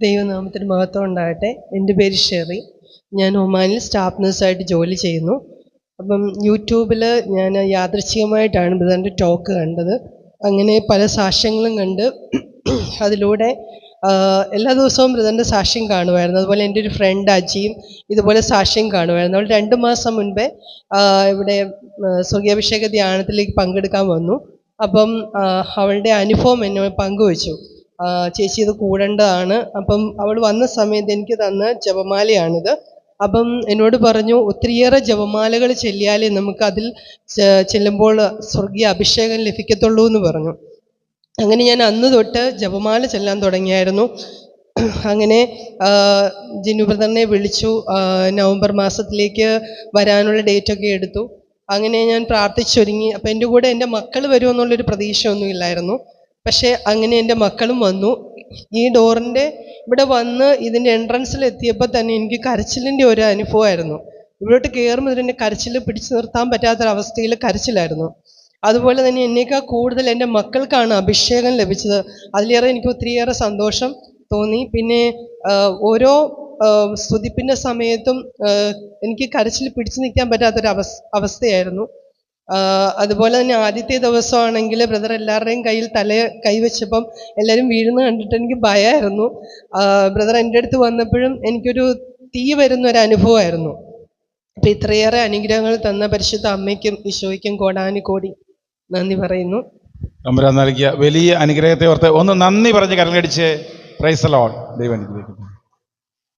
ദൈവനാമത്തിന് മഹത്വം ഉണ്ടാകട്ടെ. എൻ്റെ പേര് ഷെറി. ഞാൻ ഒമാനിൽ സ്റ്റാഫ് നഴ്സായിട്ട് ജോലി ചെയ്യുന്നു. അപ്പം യൂട്യൂബിൽ ഞാൻ യാദൃച്ഛികമായിട്ടാണ് ബ്രദറിൻ്റെ ടോക്ക് കണ്ടത്. അങ്ങനെ പല സാക്ഷ്യങ്ങളും കണ്ട് അതിലൂടെ എല്ലാ ദിവസവും ബ്രദറിൻ്റെ സാക്ഷ്യം കാണുമായിരുന്നു. അതുപോലെ എൻ്റെ ഒരു ഫ്രണ്ട് അജിയും ഇതുപോലെ സാക്ഷ്യം കാണുമായിരുന്നു. അവൾ 2 മാസം മുൻപേ ഇവിടെ സ്വർഗീയാഭിഷേക ധ്യാനത്തിലേക്ക് പങ്കെടുക്കാൻ വന്നു. അപ്പം അവളുടെ അനുഭവം എന്നോട് പങ്കുവച്ചു. ചേച്ചി ഇത് കൂടേണ്ടതാണ്. അപ്പം അവൾ വന്ന സമയത്ത് എനിക്ക് തന്ന ജപമാലയാണിത്. അപ്പം എന്നോട് പറഞ്ഞു, ഒത്തിരിയേറെ ജപമാലകൾ ചൊല്ലിയാലേ നമുക്കതിൽ ചെല്ലുമ്പോൾ സ്വർഗീയ അഭിഷേകം ലഭിക്കത്തുള്ളൂ എന്ന് പറഞ്ഞു. അങ്ങനെ ഞാൻ അന്ന് തൊട്ട് ജപമാല ചൊല്ലാൻ തുടങ്ങിയായിരുന്നു. അങ്ങനെ ജിനു ബ്രദറിനെ വിളിച്ചു. നവംബർ മാസത്തിലേക്ക് വരാനുള്ള ഡേറ്റൊക്കെ എടുത്തു. അങ്ങനെ ഞാൻ പ്രാർത്ഥിച്ചൊരുങ്ങി. അപ്പം എൻ്റെ കൂടെ എൻ്റെ മക്കൾ വരുമെന്നുള്ളൊരു പ്രതീക്ഷയൊന്നും ഇല്ലായിരുന്നു. പക്ഷേ അങ്ങനെ എൻ്റെ മക്കളും വന്നു. ഈ ഡോറിൻ്റെ ഇവിടെ വന്ന് ഇതിൻ്റെ എൻട്രൻസിൽ എത്തിയപ്പോൾ തന്നെ എനിക്ക് കരച്ചിലിൻ്റെ ഒരു അനുഭവമായിരുന്നു. ഇവിടോട്ട് കയറുമ്പോൾ ഇതിൻ്റെ കരച്ചിൽ പിടിച്ചു നിർത്താൻ പറ്റാത്തൊരവസ്ഥയിൽ കരച്ചിലായിരുന്നു. അതുപോലെ തന്നെ എന്നേക്കാൾ കൂടുതൽ എൻ്റെ മക്കൾക്കാണ് അഭിഷേകം ലഭിച്ചത്. അതിലേറെ എനിക്ക് ഒത്തിരിയേറെ സന്തോഷം തോന്നി. പിന്നെ ഓരോ സ്തുതിപ്പിൻ്റെ സമയത്തും എനിക്ക് കരച്ചിൽ പിടിച്ചു നിൽക്കാൻ പറ്റാത്തൊരു അവസ്ഥയായിരുന്നു. അതുപോലെ തന്നെ ആദ്യത്തെ ദിവസമാണെങ്കിൽ ബ്രദർ എല്ലാവരുടെയും കയ്യിൽ കൈവച്ചപ്പം എല്ലാവരും വീഴുന്ന കണ്ടിട്ട് എനിക്ക് ഭയമായിരുന്നു. ബ്രദർ എൻ്റെ അടുത്ത് വന്നപ്പോഴും എനിക്കൊരു തീ വരുന്നൊരു അനുഭവമായിരുന്നു. അപ്പം ഇത്രയേറെ അനുഗ്രഹങ്ങൾ തന്ന പരിശുദ്ധ അമ്മയ്ക്കും ഈശോയ്ക്കും കോടാനുകോടി നന്ദി പറയുന്നു. തമ്പുരാൻ നൽകിയ വലിയ അനുഗ്രഹത്തെ ഓർത്ത് ഒന്ന് നന്ദി പറഞ്ഞ് കരങ്ങളടിച്ച് പ്രൈസ് ദി ലോർഡ്. ദൈവം അനുഗ്രഹിക്കട്ടെ.